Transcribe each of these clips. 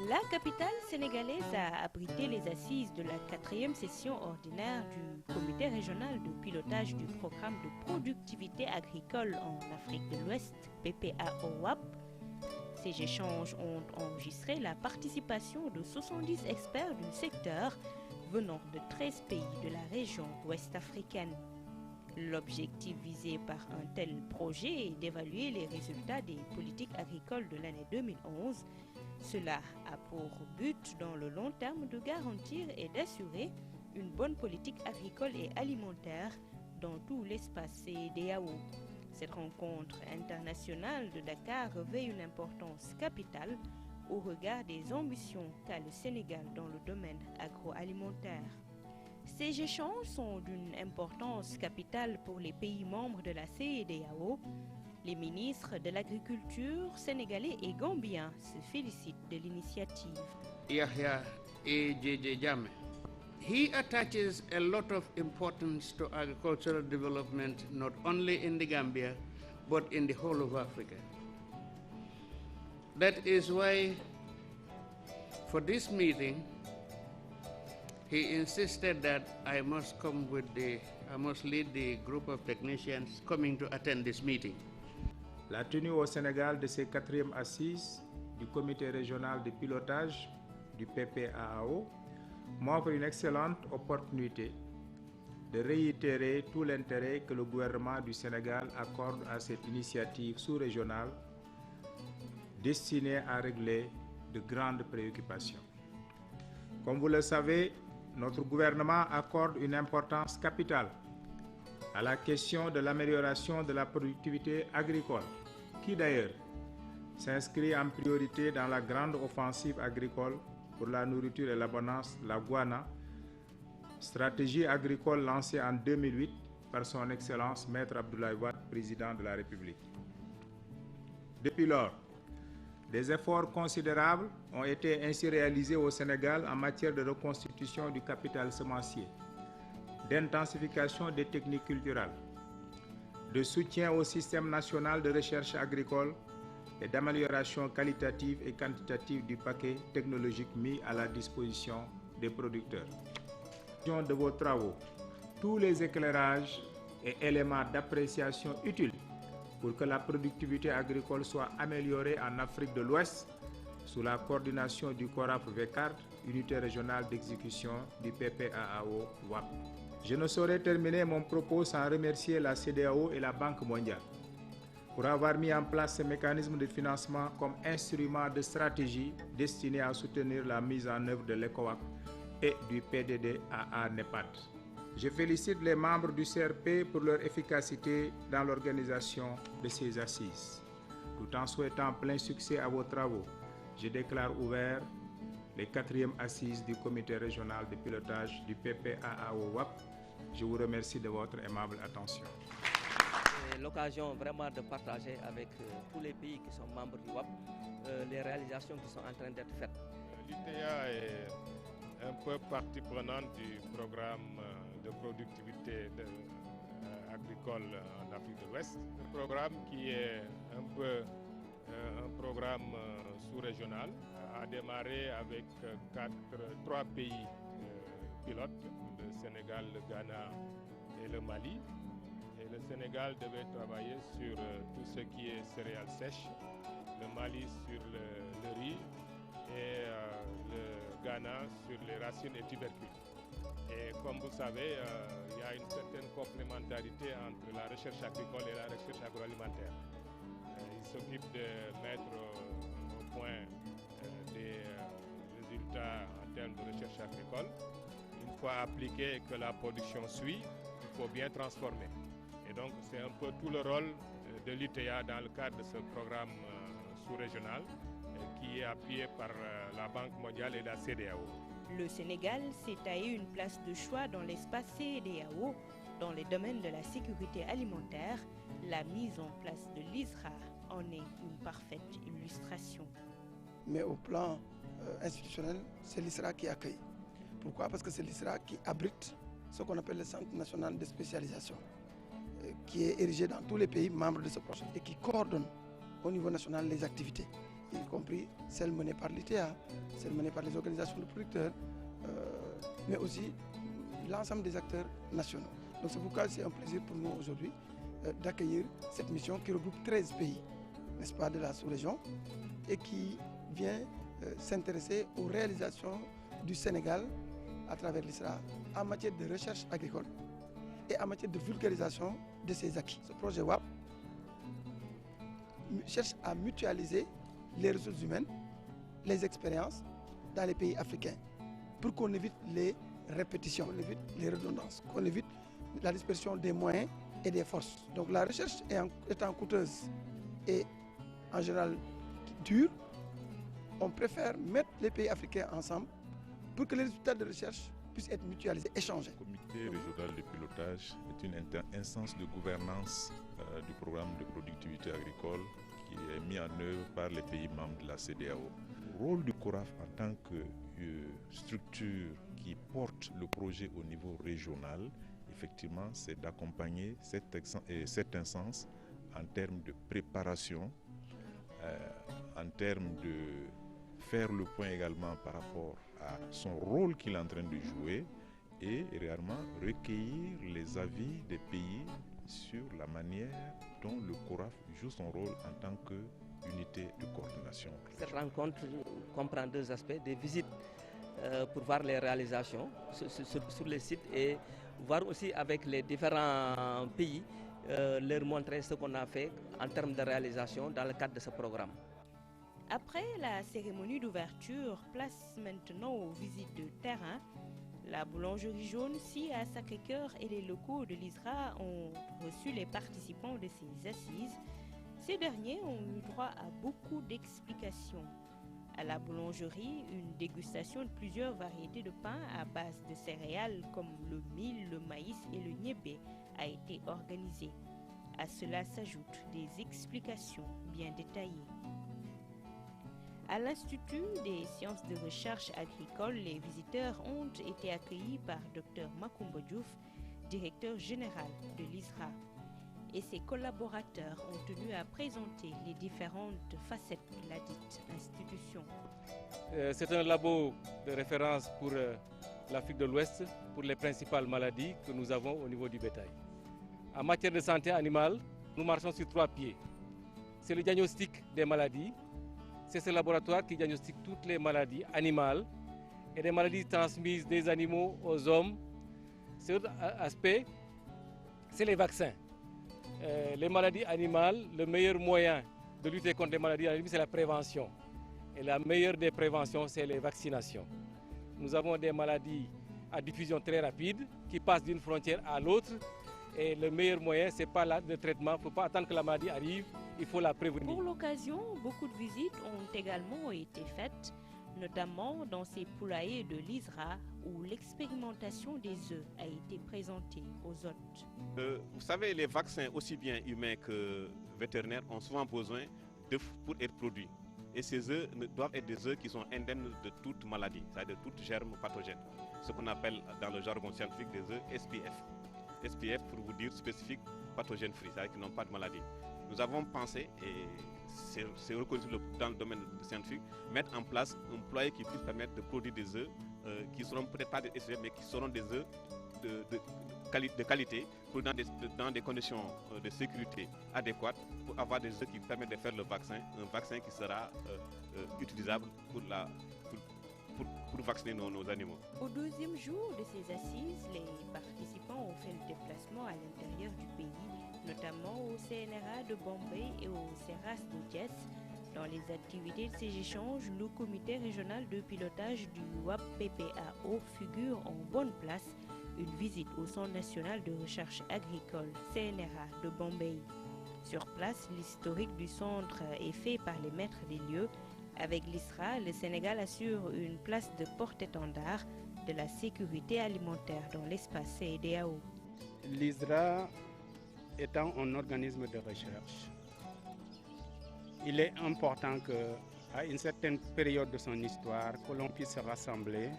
La capitale sénégalaise a abrité les assises de la 4e session ordinaire du Comité régional de pilotage du programme de productivité agricole en Afrique de l'Ouest, PPAOWAP. Ces échanges ont enregistré la participation de 70 experts du secteur venant de 13 pays de la région ouest africaine. L'objectif visé par un tel projet est d'évaluer les résultats des politiques agricoles de l'année 2011. Cela a pour but, dans le long terme, de garantir et d'assurer une bonne politique agricole et alimentaire dans tout l'espace CEDEAO. Cette rencontre internationale de Dakar revêt une importance capitale au regard des ambitions qu'a le Sénégal dans le domaine agroalimentaire. Ces échanges sont d'une importance capitale pour les pays membres de la CEDEAO. Les ministres de l'Agriculture sénégalais et gambiens se félicitent de l'initiative. Yahya A.J.J. Jammeh. He attaches a lot of importance to agricultural development not only in the Gambia but in the whole of Africa. That is why for this meeting he insisted that I must lead the group of technicians coming to attend this meeting. La tenue au Sénégal de ces 4e assises du comité régional de pilotage du PPAO m'offre une excellente opportunité de réitérer tout l'intérêt que le gouvernement du Sénégal accorde à cette initiative sous-régionale destinée à régler de grandes préoccupations. Comme vous le savez, notre gouvernement accorde une importance capitale à la question de l'amélioration de la productivité agricole, qui d'ailleurs s'inscrit en priorité dans la grande offensive agricole pour la nourriture et l'abondance, la Guana, stratégie agricole lancée en 2008 par son Excellence Maître Abdoulaye Wade, président de la République. Depuis lors, des efforts considérables ont été ainsi réalisés au Sénégal en matière de reconstitution du capital semencier, d'intensification des techniques culturelles, de soutien au système national de recherche agricole et d'amélioration qualitative et quantitative du paquet technologique mis à la disposition des producteurs. De vos travaux, tous les éclairages et éléments d'appréciation utiles pour que la productivité agricole soit améliorée en Afrique de l'Ouest sous la coordination du CORAF VECARD, unité régionale d'exécution du PPAO-WAP. Je ne saurais terminer mon propos sans remercier la CEDEAO et la Banque mondiale pour avoir mis en place ces mécanismes de financement comme instrument de stratégie destiné à soutenir la mise en œuvre de l'ECOWAP et du PDDAA-NEPAD. Je félicite les membres du CRP pour leur efficacité dans l'organisation de ces assises. Tout en souhaitant plein succès à vos travaux, je déclare ouvert les 4e assises du comité régional de pilotage du PPAO-WAP. Je vous remercie de votre aimable attention. C'est l'occasion vraiment de partager avec tous les pays qui sont membres du WAP les réalisations qui sont en train d'être faites. L'UTA est un peu partie prenante du programme de productivité agricole en Afrique de l'Ouest. Un programme qui est un peu un programme sous-régional, a démarré avec 3 pays pilotes, le Sénégal, le Ghana et le Mali. Et le Sénégal devait travailler sur tout ce qui est céréales sèches, le Mali sur le riz et le Ghana sur les racines et tubercules. Et comme vous savez, il y a une certaine complémentarité entre la recherche agricole et la recherche agroalimentaire. Il s'occupe de mettre au point des résultats en termes de recherche agricole. Une fois appliqué et que la production suit, il faut bien transformer. Et donc c'est un peu tout le rôle de l'UTA dans le cadre de ce programme sous-régional qui est appuyé par la Banque mondiale et la CEDEAO. Le Sénégal s'est taillé une place de choix dans l'espace CEDEAO dans les domaines de la sécurité alimentaire. La mise en place de l'ISRA en est une parfaite illustration. Mais au plan institutionnel, c'est l'ISRA qui accueille. Pourquoi? Parce que c'est l'ISRA qui abrite ce qu'on appelle le Centre national de spécialisation, qui est érigé dans tous les pays membres de ce projet et qui coordonne au niveau national les activités y compris celles menées par l'ITA, celles menées par les organisations de producteurs, mais aussi l'ensemble des acteurs nationaux. Donc c'est pourquoi c'est un plaisir pour nous aujourd'hui d'accueillir cette mission qui regroupe 13 pays, n'est-ce pas, de la sous-région et qui vient s'intéresser aux réalisations du Sénégal à travers l'ISRA en matière de recherche agricole et en matière de vulgarisation de ses acquis. Ce projet WAP cherche à mutualiser les ressources humaines, les expériences dans les pays africains pour qu'on évite les répétitions, qu'on évite les redondances, qu'on évite la dispersion des moyens et des forces. Donc la recherche étant coûteuse et en général dure, on préfère mettre les pays africains ensemble pour que les résultats de recherche puissent être mutualisés, échangés. Le comité régional de pilotage est une instance de gouvernance du programme de productivité agricole qui est mis en œuvre par les pays membres de la CEDEAO. Le rôle du CORAF en tant que structure qui porte le projet au niveau régional, effectivement, c'est d'accompagner cette instance en termes de préparation, en termes de faire le point également par rapport à son rôle qu'il est en train de jouer et réellement recueillir les avis des pays sur la manière dont le CORAF joue son rôle en tant qu'unité de coordination. Cette rencontre comprend deux aspects, des visites pour voir les réalisations sur les sites et voir aussi avec les différents pays, leur montrer ce qu'on a fait en termes de réalisation dans le cadre de ce programme. Après la cérémonie d'ouverture, place maintenant aux visites de terrain. La boulangerie jaune, si à Sacré-Cœur et les locaux de l'ISRA ont reçu les participants de ces assises, ces derniers ont eu droit à beaucoup d'explications. À la boulangerie, une dégustation de plusieurs variétés de pain à base de céréales comme le mil, le maïs et le niébé a été organisée. À cela s'ajoutent des explications bien détaillées. À l'Institut des sciences de recherche agricole, les visiteurs ont été accueillis par Dr Macoumba Diouf, directeur général de l'ISRA. Et ses collaborateurs ont tenu à présenter les différentes facettes de la dite institution. C'est un labo de référence pour l'Afrique de l'Ouest, pour les principales maladies que nous avons au niveau du bétail. En matière de santé animale, nous marchons sur 3 pieds. C'est le diagnostic des maladies. C'est ce laboratoire qui diagnostique toutes les maladies animales et les maladies transmises des animaux aux hommes. C'est autre aspect, c'est les vaccins. Les maladies animales, le meilleur moyen de lutter contre les maladies animales, c'est la prévention. Et la meilleure des préventions, c'est les vaccinations. Nous avons des maladies à diffusion très rapide qui passent d'une frontière à l'autre. Et le meilleur moyen, ce n'est pas le traitement, il ne faut pas attendre que la maladie arrive, il faut la prévenir. Pour l'occasion, beaucoup de visites ont également été faites, notamment dans ces poulaillers de l'ISRA où l'expérimentation des œufs a été présentée aux hôtes. Vous savez, les vaccins, aussi bien humains que vétérinaires, ont souvent besoin d'œufs pour être produits. Et ces œufs doivent être des œufs qui sont indemnes de toute maladie, c'est-à-dire de toute germe pathogène. Ce qu'on appelle dans le jargon scientifique des œufs SPF. SPF pour vous dire spécifique pathogène free, c'est-à-dire qu'ils n'ont pas de maladie. Nous avons pensé, et c'est reconnu dans le domaine scientifique, mettre en place un poulailler qui puisse permettre de produire des œufs qui ne seront peut-être pas des SPF, mais qui seront des œufs de qualité, dans des conditions de sécurité adéquates, pour avoir des œufs qui permettent de faire le vaccin, un vaccin qui sera utilisable pour vacciner nos animaux. Au deuxième jour de ces assises, les participants ont fait le déplacement à l'intérieur du pays, notamment au CNRA de Bombay et au CERAS de Thiès. Dans les activités de ces échanges, le comité régional de pilotage du WAP-PPAO figure en bonne place. Une visite au Centre national de recherche agricole CNRA de Bombay. Sur place, l'historique du centre est fait par les maîtres des lieux. Avec l'ISRA, le Sénégal assure une place de porte-étendard de la sécurité alimentaire dans l'espace CEDEAO. L'ISRA étant un organisme de recherche, il est important qu'à une certaine période de son histoire, que l'on puisse se rassembler,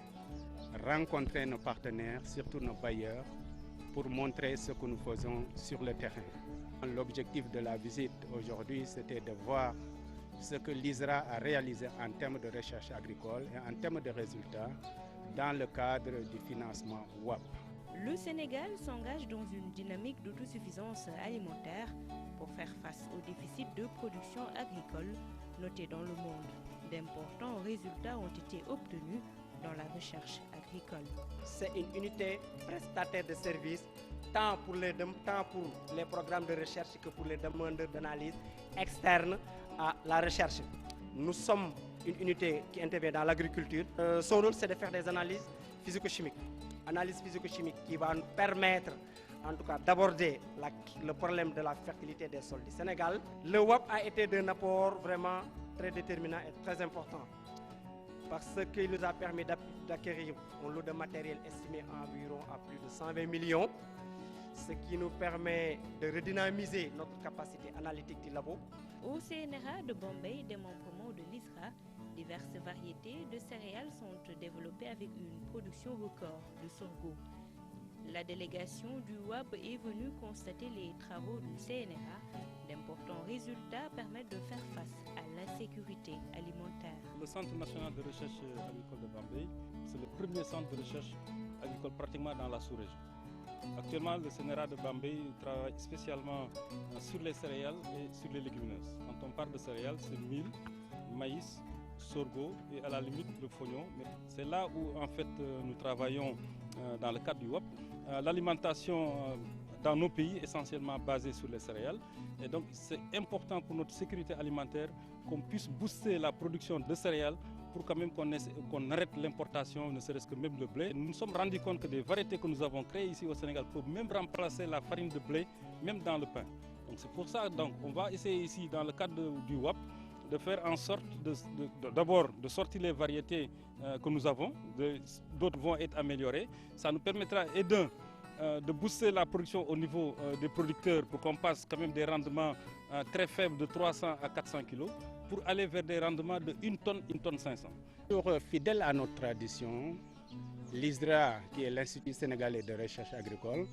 rencontrer nos partenaires, surtout nos bailleurs, pour montrer ce que nous faisons sur le terrain. L'objectif de la visite aujourd'hui, c'était de voir ce que l'ISRA a réalisé en termes de recherche agricole et en termes de résultats dans le cadre du financement WAP. Le Sénégal s'engage dans une dynamique d'autosuffisance alimentaire pour faire face au déficit de production agricole noté dans le monde. D'importants résultats ont été obtenus dans la recherche agricole. C'est une unité prestataire de services tant pour les programmes de recherche que pour les demandeurs d'analyse externes à la recherche. Nous sommes une unité qui intervient dans l'agriculture. Son rôle, c'est de faire des analyses physico-chimiques. Analyse physico-chimique qui va nous permettre en tout cas d'aborder le problème de la fertilité des sols du Sénégal. Le WAP a été d'un apport vraiment très déterminant et très important parce qu'il nous a permis d'acquérir un lot de matériel estimé environ à plus de 120 millions, ce qui nous permet de redynamiser notre capacité analytique du labo. Au CNRA de Bombay, démembrement de l'ISRA, diverses variétés de céréales sont développées avec une production record de sorgho. La délégation du WAP est venue constater les travaux du CNRA. D'importants résultats permettent de faire face à l'insécurité alimentaire. Le Centre national de recherche agricole de Bombay, c'est le premier centre de recherche agricole pratiquement dans la sous-région. Actuellement, le CNRA de Bombay travaille spécialement sur les céréales et sur les légumineuses. Quand on parle de céréales, c'est mil, maïs, sorgho et à la limite le fognon. C'est là où en fait nous travaillons dans le cadre du WAP. L'alimentation dans nos pays est essentiellement basée sur les céréales et donc c'est important pour notre sécurité alimentaire qu'on puisse booster la production de céréales pour quand même qu'on arrête l'importation, ne serait-ce que même le blé. Nous nous sommes rendus compte que des variétés que nous avons créées ici au Sénégal peuvent même remplacer la farine de blé, même dans le pain. Donc c'est pour ça qu'on va essayer ici dans le cadre du WAP de faire en sorte d'abord de sortir les variétés que nous avons, d'autres vont être améliorées. Ça nous permettra de booster la production au niveau des producteurs pour qu'on passe quand même des rendements très faibles de 300 à 400 kg pour aller vers des rendements de 1 tonne 500. Fidèle à notre tradition, l'ISRA, qui est l'Institut sénégalais de recherche agricole,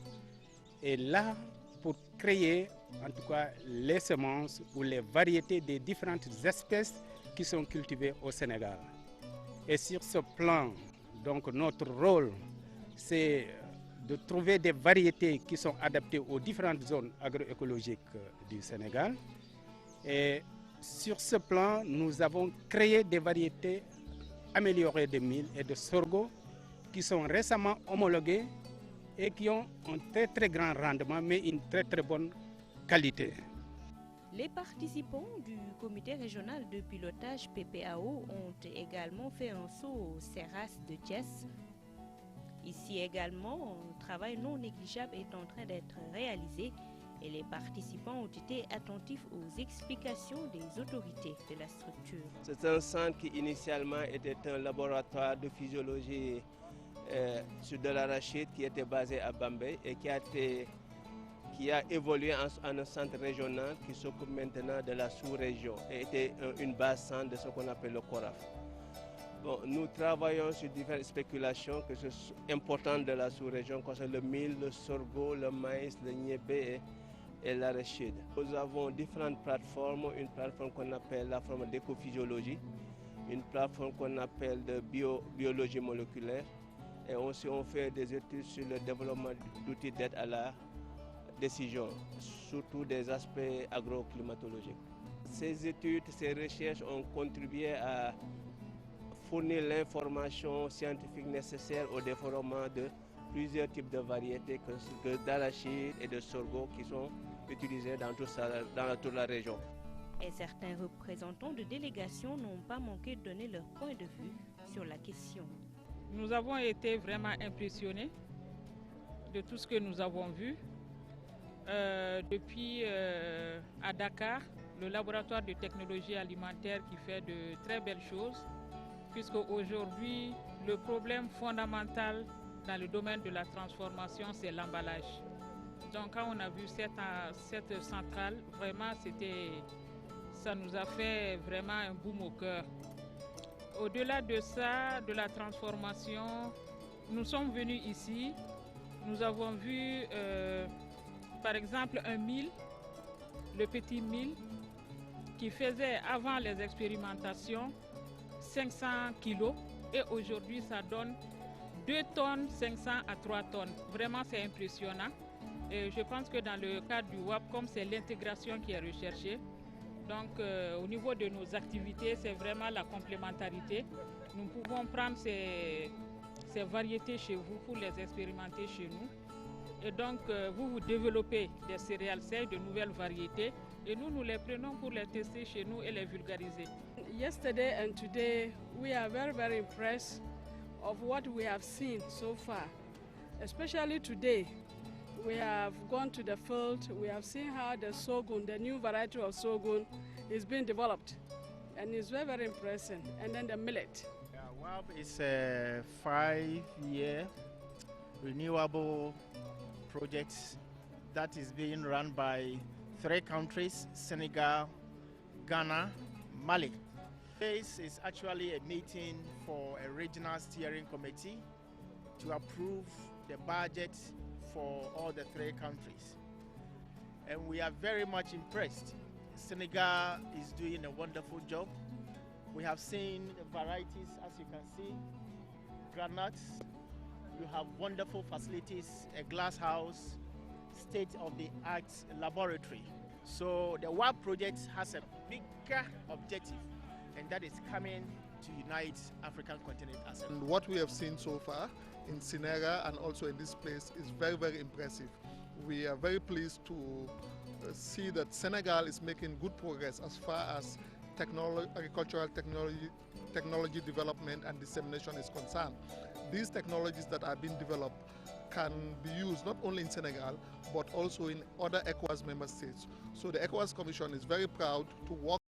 est là pour créer en tout cas les semences ou les variétés des différentes espèces qui sont cultivées au Sénégal. Et sur ce plan, donc notre rôle, c'est de trouver des variétés qui sont adaptées aux différentes zones agroécologiques du Sénégal. Et sur ce plan, nous avons créé des variétés améliorées de mil et de sorgho qui sont récemment homologuées et qui ont un très très grand rendement, mais une très très bonne qualité. Les participants du comité régional de pilotage PPAO ont également fait un saut au CERAS de Thiès. Ici également, un travail non négligeable est en train d'être réalisé et les participants ont été attentifs aux explications des autorités de la structure. C'est un centre qui initialement était un laboratoire de physiologie sur de l'arachide qui était basé à Bombay et qui a évolué en un centre régional qui s'occupe maintenant de la sous-région et était une base centre de ce qu'on appelle le CORAF. Bon, nous travaillons sur différentes spéculations que sont importantes de la sous-région concernant le mil, le sorgho, le maïs, le niébé et l'arachide. Nous avons différentes plateformes, une plateforme qu'on appelle la plateforme d'écophysiologie, une plateforme qu'on appelle de biologie moléculaire et aussi on fait des études sur le développement d'outils d'aide à la décision, surtout des aspects agroclimatologiques. Ces études, ces recherches ont contribué à fournir l'information scientifique nécessaire au développement de plusieurs types de variétés d'arachide et de sorgho qui sont utilisées dans toute la région. Et certains représentants de délégations n'ont pas manqué de donner leur point de vue sur la question. Nous avons été vraiment impressionnés de tout ce que nous avons vu. Depuis à Dakar, le laboratoire de technologie alimentaire qui fait de très belles choses, puisque aujourd'hui, le problème fondamental dans le domaine de la transformation, c'est l'emballage. Donc quand on a vu cette centrale, vraiment, ça nous a fait vraiment un boom au cœur. Au-delà de ça, de la transformation, nous sommes venus ici, nous avons vu par exemple un mil, le petit mil, qui faisait avant les expérimentations 500 kilos et aujourd'hui ça donne 2 tonnes 500 à 3 tonnes. Vraiment c'est impressionnant. Et je pense que dans le cadre du WAPCOM, c'est l'intégration qui est recherchée. Donc au niveau de nos activités, c'est vraiment la complémentarité. Nous pouvons prendre ces variétés chez vous pour les expérimenter chez nous. Et donc vous développez des céréales sèches, de nouvelles variétés. Et nous les prenons pour les tester chez nous et les vulgariser. Yesterday and today, we are very, very impressed of what we have seen so far. Especially today, we have gone to the field, we have seen how the sorghum, the new variety of sorghum, is being developed. And it's very, very impressive. And then the millet. WAP is a 5-year renewable project that is being run by 3 countries, Senegal, Ghana, Mali. This is actually a meeting for a regional steering committee to approve the budget for all the 3 countries. And we are very much impressed. Senegal is doing a wonderful job. We have seen the varieties, as you can see, granules. You have wonderful facilities, a glass house, state-of-the-art laboratory. So the WAP project has a bigger objective, and that is coming to unite African continent as a whole. And what we have seen so far in Senegal and also in this place is very, very impressive. We are very pleased to see that Senegal is making good progress as far as agricultural technology development and dissemination is concerned. These technologies that are being developed can be used not only in Senegal but also in other ECOWAS member states. So the ECOWAS Commission is very proud to work